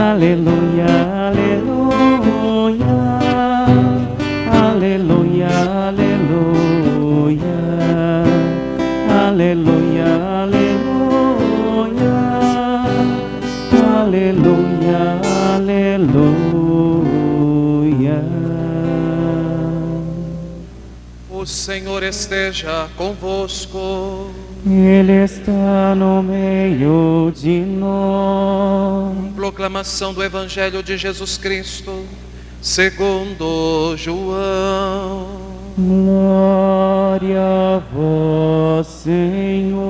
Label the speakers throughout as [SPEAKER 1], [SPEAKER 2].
[SPEAKER 1] Aleluia, aleluia, aleluia, aleluia, aleluia, aleluia, aleluia, aleluia.
[SPEAKER 2] O Senhor esteja convosco.
[SPEAKER 1] Ele está no meio de nós.
[SPEAKER 2] Proclamação do Evangelho de Jesus Cristo, segundo João.
[SPEAKER 1] Glória a vós, Senhor.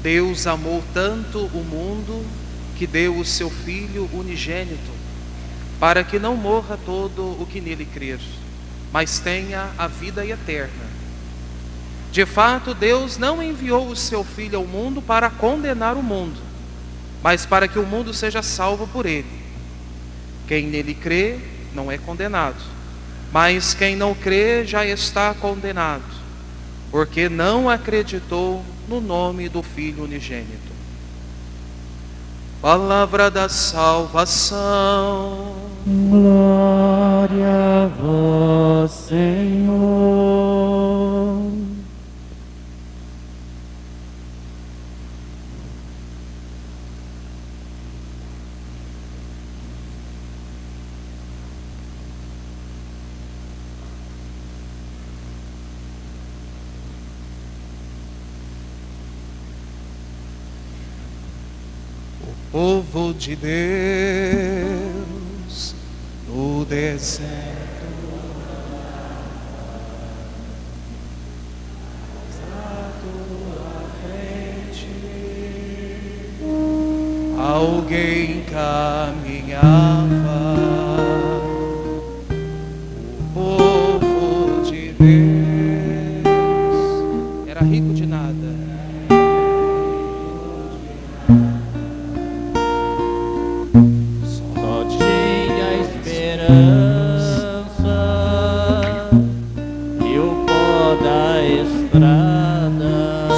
[SPEAKER 2] Deus amou tanto o mundo que deu o seu Filho unigênito, para que não morra todo o que nele crer, mas tenha a vida eterna. De fato, Deus não enviou o seu Filho ao mundo para condenar o mundo, mas para que o mundo seja salvo por ele. Quem nele crê não é condenado, mas quem não crê já está condenado, porque não acreditou no nome do Filho unigênito. Palavra da salvação.
[SPEAKER 1] Glória a vós, Senhor.
[SPEAKER 2] Povo de Deus no deserto, à tua frente, alguém caminhava. O povo de Deus era rico de nada.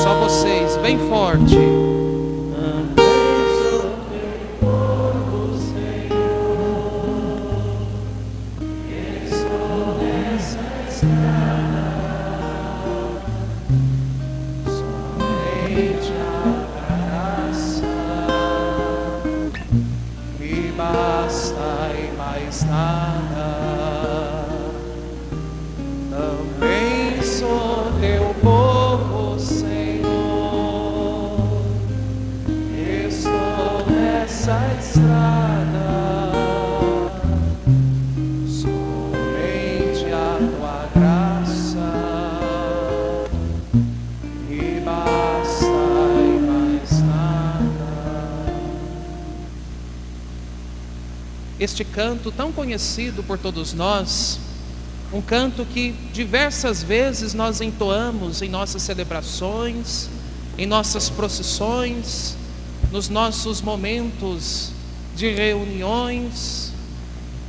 [SPEAKER 2] Só vocês, bem forte.
[SPEAKER 1] Também sou teu povo, Senhor. Estou nessa estrada.
[SPEAKER 2] Somente a graça me basta e mais nada. Também sou teu povo, Senhor. Estou nessa estrada. Somente a tua graça me basta e mais nada. Este canto tão conhecido por todos nós, um canto que diversas vezes nós entoamos em nossas celebrações, em nossas procissões, nos nossos momentos de reuniões.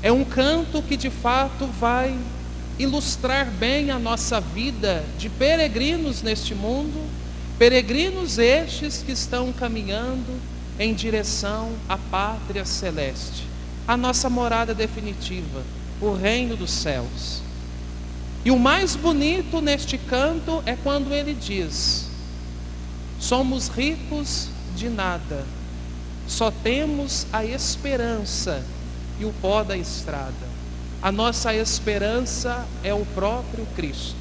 [SPEAKER 2] É um canto que de fato vai ilustrar bem a nossa vida de peregrinos neste mundo, peregrinos estes que estão caminhando em direção à pátria celeste, a nossa morada definitiva, o reino dos céus. E o mais bonito neste canto é quando ele diz: somos ricos de nada, só temos a esperança e o pó da estrada. A nossa esperança é o próprio Cristo,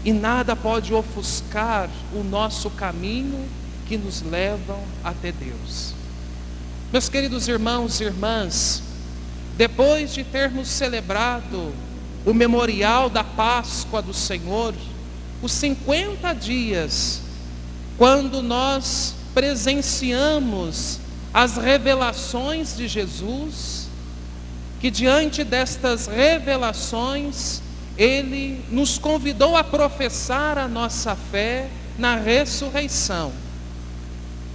[SPEAKER 2] e nada pode ofuscar o nosso caminho que nos levam até Deus. Meus queridos irmãos e irmãs, depois de termos celebrado o memorial da Páscoa do Senhor, os 50 dias, quando nós presenciamos as revelações de Jesus, que diante destas revelações, Ele nos convidou a professar a nossa fé na ressurreição.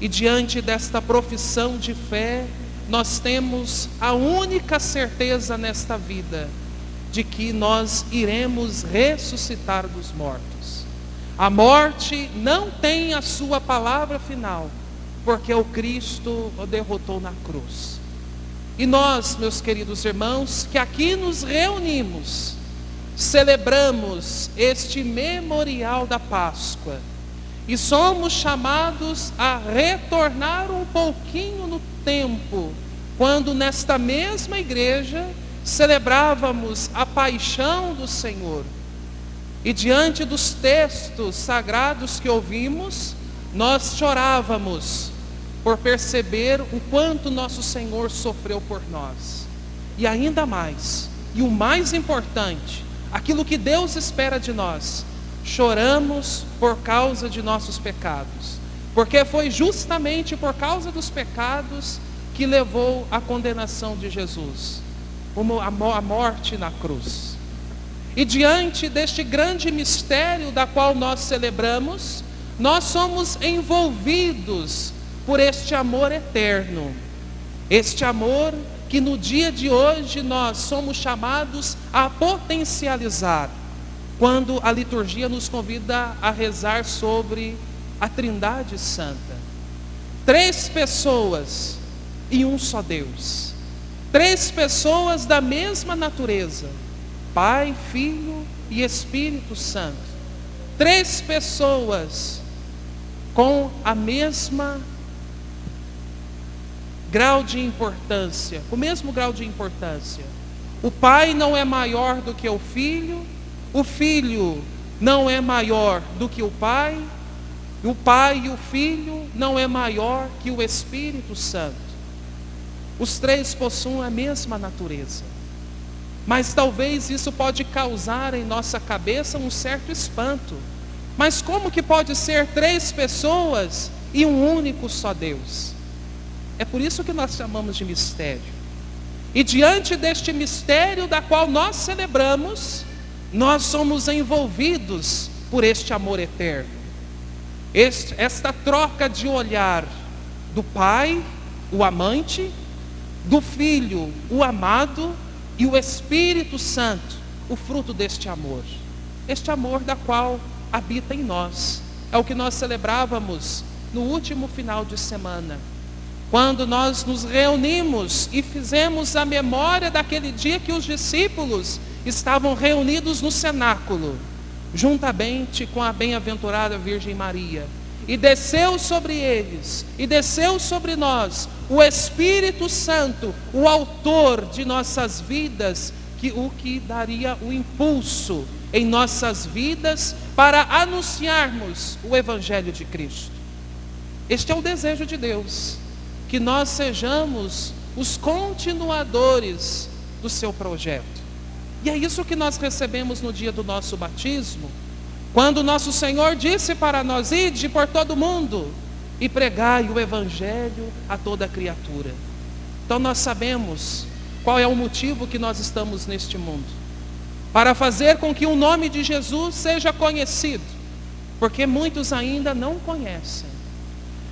[SPEAKER 2] E diante desta profissão de fé, nós temos a única certeza nesta vida, de que nós iremos ressuscitar dos mortos. A morte não tem a sua palavra final, porque o Cristo o derrotou na cruz. E nós, meus queridos irmãos, que aqui nos reunimos, celebramos este memorial da Páscoa, e somos chamados a retornar um pouquinho no tempo, quando nesta mesma igreja celebrávamos a paixão do Senhor. E diante dos textos sagrados que ouvimos, nós chorávamos por perceber o quanto nosso Senhor sofreu por nós. E ainda mais, e o mais importante, aquilo que Deus espera de nós, choramos por causa de nossos pecados, porque foi justamente por causa dos pecados que levou à condenação de Jesus, a morte na cruz. E diante deste grande mistério da qual nós celebramos, nós somos envolvidos por este amor eterno, este amor que no dia de hoje nós somos chamados a potencializar, quando a liturgia nos convida a rezar sobre a Trindade Santa. 3 pessoas e um só Deus. 3 pessoas da mesma natureza, Pai, Filho e Espírito Santo. 3 pessoas com a mesma grau de importância, o mesmo grau de importância. O Pai não é maior do que o Filho não é maior do que o Pai e o Filho não é maior que o Espírito Santo. Os 3 possuem a mesma natureza. Mas talvez isso pode causar em nossa cabeça um certo espanto. Mas como que pode ser 3 pessoas e um único só Deus? É por isso que nós chamamos de mistério. E diante deste mistério da qual nós celebramos, nós somos envolvidos por este amor eterno. Esta troca de olhar do Pai, o amante, do Filho, o amado, e o Espírito Santo, o fruto deste amor. Este amor da qual habita em nós. É o que nós celebrávamos no último final de semana, quando nós nos reunimos e fizemos a memória daquele dia que os discípulos estavam reunidos no cenáculo, juntamente com a bem-aventurada Virgem Maria, e desceu sobre eles, e desceu sobre nós, o Espírito Santo, o autor de nossas vidas, o que daria o impulso em nossas vidas para anunciarmos o Evangelho de Cristo. Este é o desejo de Deus, que nós sejamos os continuadores do seu projeto. E é isso que nós recebemos no dia do nosso batismo, quando nosso Senhor disse para nós: ide por todo mundo e pregai o Evangelho a toda criatura. Então nós sabemos qual é o motivo que nós estamos neste mundo, para fazer com que o nome de Jesus seja conhecido, porque muitos ainda não conhecem.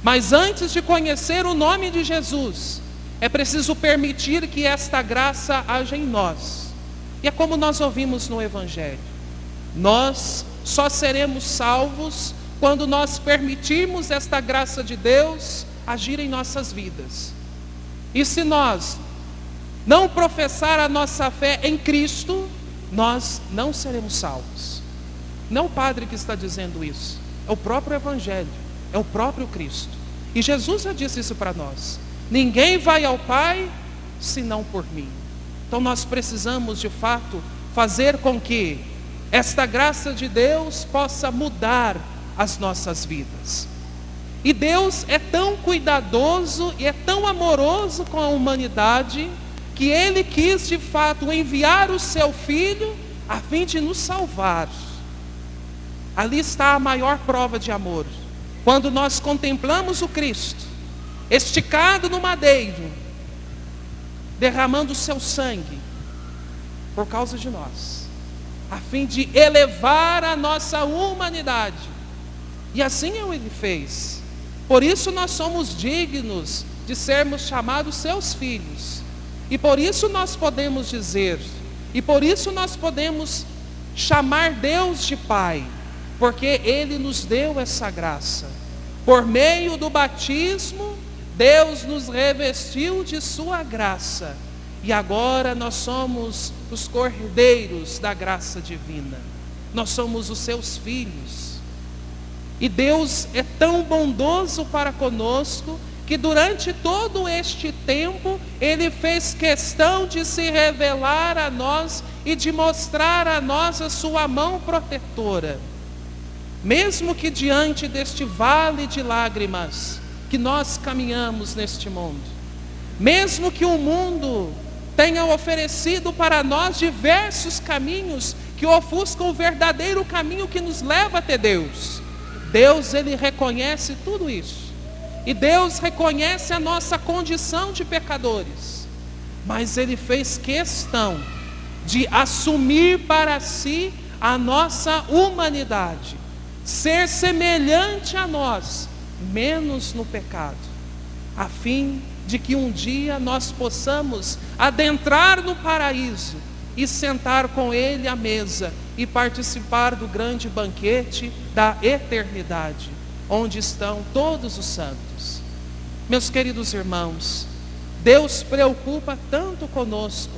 [SPEAKER 2] Mas antes de conhecer o nome de Jesus, é preciso permitir que esta graça haja em nós. E é como nós ouvimos no Evangelho: nós só seremos salvos quando nós permitirmos esta graça de Deus agir em nossas vidas. E se nós não professar a nossa fé em Cristo, nós não seremos salvos. Não o padre que está dizendo isso, é o próprio Evangelho, é o próprio Cristo. E Jesus já disse isso para nós: ninguém vai ao Pai senão por mim. Então nós precisamos de fato fazer com que esta graça de Deus possa mudar as nossas vidas. E Deus é tão cuidadoso e é tão amoroso com a humanidade, que Ele quis de fato enviar o seu Filho a fim de nos salvar. Ali está a maior prova de amor, quando nós contemplamos o Cristo esticado no madeiro, derramando o seu sangue por causa de nós, a fim de elevar a nossa humanidade. E assim Ele fez. Por isso nós somos dignos de sermos chamados seus filhos. E por isso nós podemos dizer, e por isso nós podemos chamar Deus de Pai, porque Ele nos deu essa graça. Por meio do batismo, Deus nos revestiu de sua graça. E agora nós somos os cordeiros da graça divina. Nós somos os seus filhos. E Deus é tão bondoso para conosco, que durante todo este tempo, Ele fez questão de se revelar a nós e de mostrar a nós a sua mão protetora. Mesmo que diante deste vale de lágrimas que nós caminhamos neste mundo, mesmo que o mundo tenha oferecido para nós diversos caminhos que ofuscam o verdadeiro caminho que nos leva até Deus, Deus, Ele reconhece tudo isso. E Deus reconhece a nossa condição de pecadores, mas Ele fez questão de assumir para si a nossa humanidade, ser semelhante a nós, menos no pecado, a fim de que um dia nós possamos adentrar no paraíso e sentar com Ele à mesa e participar do grande banquete da eternidade, onde estão todos os santos. Meus queridos irmãos, Deus preocupa tanto conosco,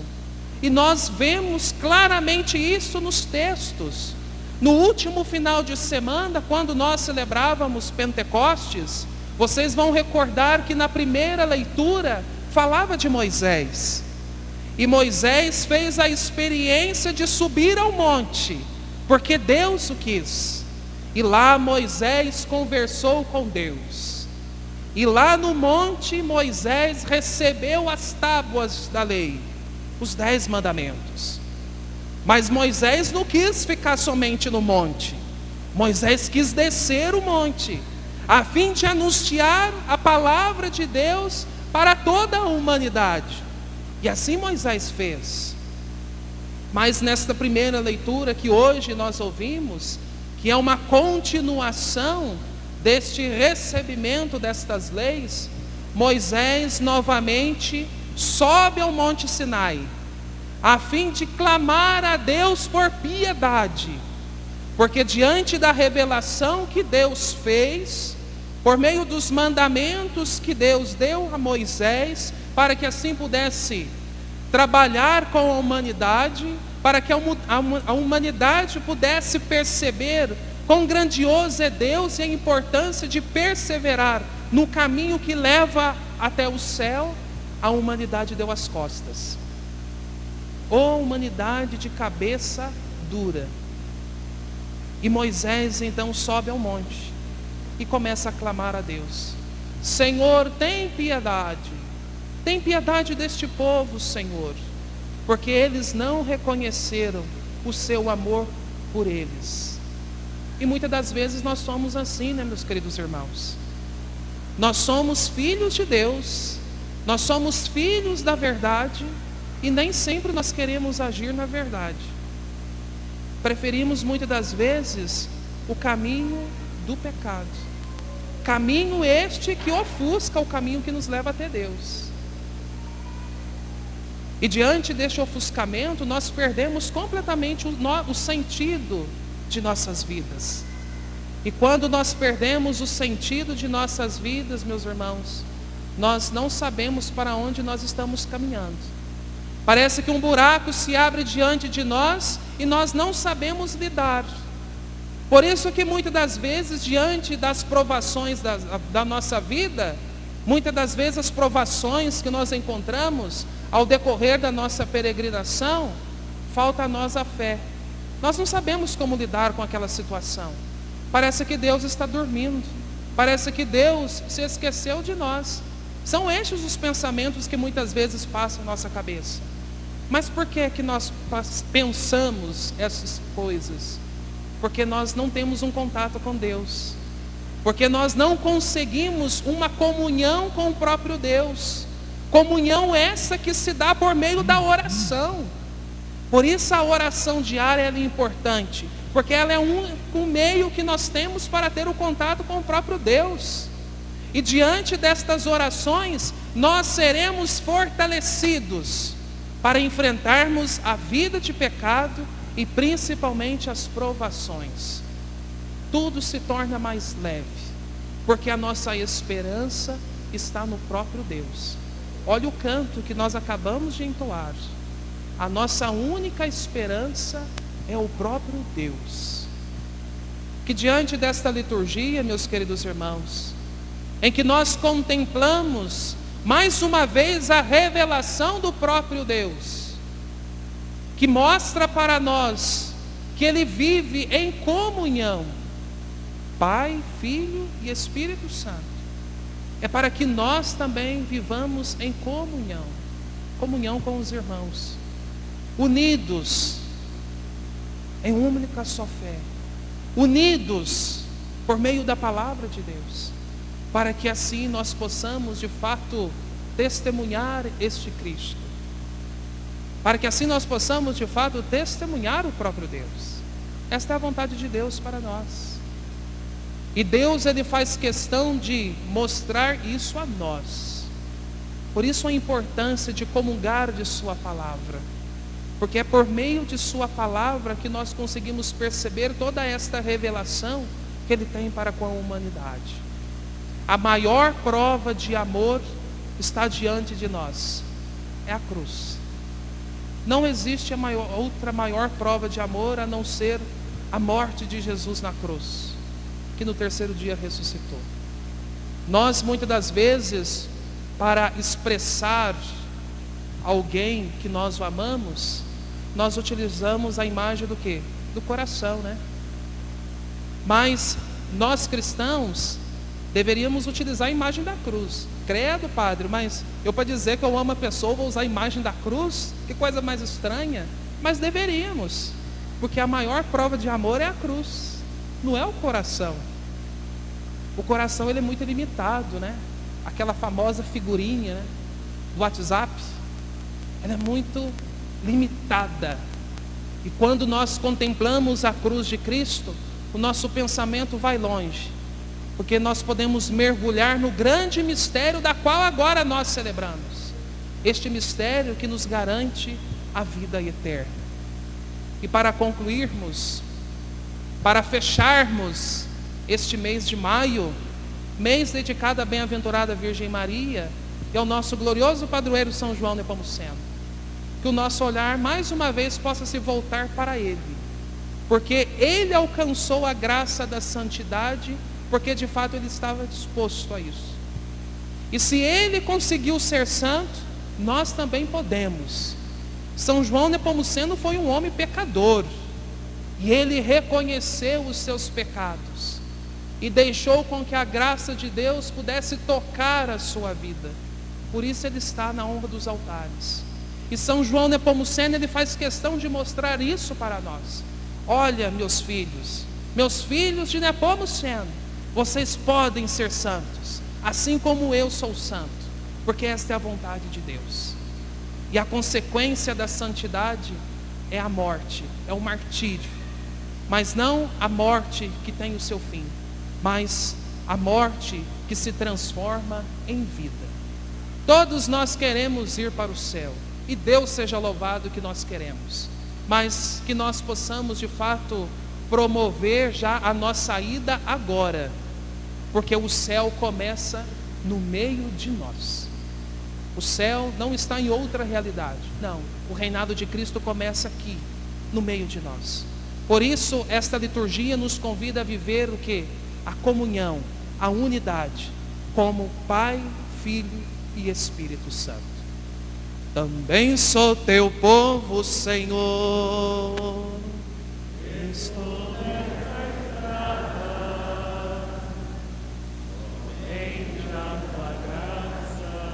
[SPEAKER 2] e nós vemos claramente isso nos textos. No último final de semana, quando nós celebrávamos Pentecostes, vocês vão recordar que na primeira leitura falava de Moisés. E Moisés fez a experiência de subir ao monte, porque Deus o quis. E lá Moisés conversou com Deus. E lá no monte Moisés recebeu as tábuas da lei, os 10 mandamentos. Mas Moisés não quis ficar somente no monte. Moisés quis descer o monte, a fim de anunciar a palavra de Deus para toda a humanidade. E assim Moisés fez. Mas nesta primeira leitura que hoje nós ouvimos, que é uma continuação deste recebimento destas leis, Moisés novamente sobe ao Monte Sinai, a fim de clamar a Deus por piedade, porque diante da revelação que Deus fez, por meio dos mandamentos que Deus deu a Moisés, para que assim pudesse trabalhar com a humanidade, para que a humanidade pudesse perceber quão grandioso é Deus e a importância de perseverar no caminho que leva até o céu, a humanidade deu as costas. Ô humanidade de cabeça dura. E Moisés então sobe ao monte e começa a clamar a Deus: Senhor, tem piedade deste povo, Senhor, porque eles não reconheceram o seu amor por eles. E muitas das vezes nós somos assim, né, meus queridos irmãos? Nós somos filhos de Deus, nós somos filhos da verdade, e nem sempre nós queremos agir na verdade. Preferimos muitas das vezes o caminho do pecado, caminho este que ofusca o caminho que nos leva até Deus. E diante deste ofuscamento, nós perdemos completamente o sentido de nossas vidas. E quando nós perdemos o sentido de nossas vidas, meus irmãos, nós não sabemos para onde nós estamos caminhando. Parece que um buraco se abre diante de nós e nós não sabemos lidar. Por isso que muitas das vezes, diante das provações da nossa vida, muitas das vezes as provações que nós encontramos ao decorrer da nossa peregrinação, falta a nós a fé. Nós não sabemos como lidar com aquela situação. Parece que Deus está dormindo. Parece que Deus se esqueceu de nós. São estes os pensamentos que muitas vezes passam na nossa cabeça. Mas por que nós pensamos essas coisas? Porque nós não temos um contato com Deus. Porque nós não conseguimos uma comunhão com o próprio Deus. Comunhão essa que se dá por meio da oração. Por isso a oração diária ela é importante, porque ela é um meio que nós temos para ter o contato com o próprio Deus. E diante destas orações, nós seremos fortalecidos para enfrentarmos a vida de pecado e principalmente as provações. Tudo se torna mais leve, porque a nossa esperança está no próprio Deus. Olha o canto que nós acabamos de entoar. A nossa única esperança é o próprio Deus. Que diante desta liturgia, meus queridos irmãos, em que nós contemplamos mais uma vez a revelação do próprio Deus, que mostra para nós que Ele vive em comunhão, Pai, Filho e Espírito Santo. É para que nós também vivamos em comunhão, comunhão com os irmãos, unidos em uma única só fé, unidos por meio da palavra de Deus, para que assim nós possamos de fato testemunhar este Cristo, para que assim nós possamos de fato testemunhar o próprio Deus. Esta é a vontade de Deus para nós. E Deus, Ele faz questão de mostrar isso a nós. Por isso a importância de comungar de Sua palavra, porque é por meio de Sua palavra que nós conseguimos perceber toda esta revelação que Ele tem para com a humanidade. A maior prova de amor está diante de nós, é a cruz. Não existe outra maior prova de amor a não ser a morte de Jesus na cruz, que no terceiro dia ressuscitou. Nós muitas das vezes, para expressar alguém que nós o amamos, nós utilizamos a imagem do quê? Do coração, né? Mas nós cristãos deveríamos utilizar a imagem da cruz. Credo, padre, mas eu para dizer que eu amo a pessoa vou usar a imagem da cruz? Que coisa mais estranha. Mas deveríamos, porque a maior prova de amor é a cruz, não é o coração. O coração ele é muito limitado, né? Aquela famosa figurinha, né, do WhatsApp, ela é muito limitada. E quando nós contemplamos a cruz de Cristo, o nosso pensamento vai longe, porque nós podemos mergulhar no grande mistério da qual agora nós celebramos. Este mistério que nos garante a vida eterna. E para concluirmos, para fecharmos este mês de maio, mês dedicado à bem-aventurada Virgem Maria e ao nosso glorioso padroeiro São João Nepomuceno, que o nosso olhar mais uma vez possa se voltar para Ele, porque Ele alcançou a graça da santidade, porque de fato Ele estava disposto a isso. E se Ele conseguiu ser santo, nós também podemos. São João Nepomuceno foi um homem pecador, e ele reconheceu os seus pecados e deixou com que a graça de Deus pudesse tocar a sua vida. Por isso ele está na honra dos altares. E São João Nepomuceno, ele faz questão de mostrar isso para nós. Olha, meus filhos de Nepomuceno, vocês podem ser santos, assim como eu sou santo, porque esta é a vontade de Deus. E a consequência da santidade é a morte, é o martírio. Mas não a morte que tem o seu fim, mas a morte que se transforma em vida. Todos nós queremos ir para o céu, e Deus seja louvado que nós queremos, mas que nós possamos de fato promover já a nossa ida agora, porque o céu começa no meio de nós. O céu não está em outra realidade, não, o reinado de Cristo começa aqui, no meio de nós. Por isso esta liturgia nos convida a viver o quê? A comunhão, a unidade, como Pai, Filho e Espírito Santo. Também sou teu povo, Senhor. Estou
[SPEAKER 1] Somente a tua graça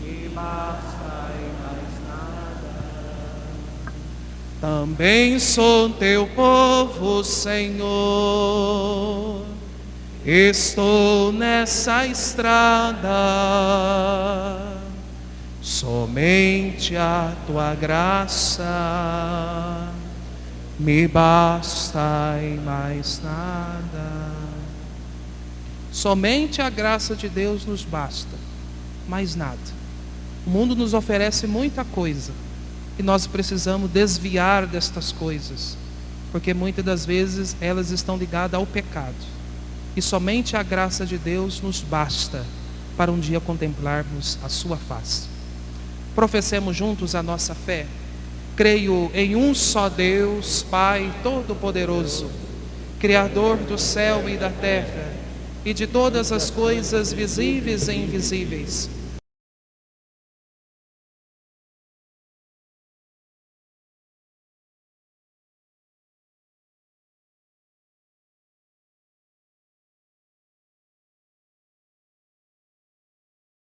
[SPEAKER 1] me basta e mais nada.
[SPEAKER 2] Também sou teu povo, Senhor. estou nessa estrada, somente a tua graça me basta e mais nada. Somente a graça de Deus nos basta, mais nada. O mundo nos oferece muita coisa e nós precisamos desviar destas coisas, porque muitas das vezes elas estão ligadas ao pecado. E somente a graça de Deus nos basta para um dia contemplarmos a sua face. Professemos juntos a nossa fé. Creio em um só Deus, Pai Todo-Poderoso, Criador do céu e da terra, e de todas as coisas visíveis e invisíveis.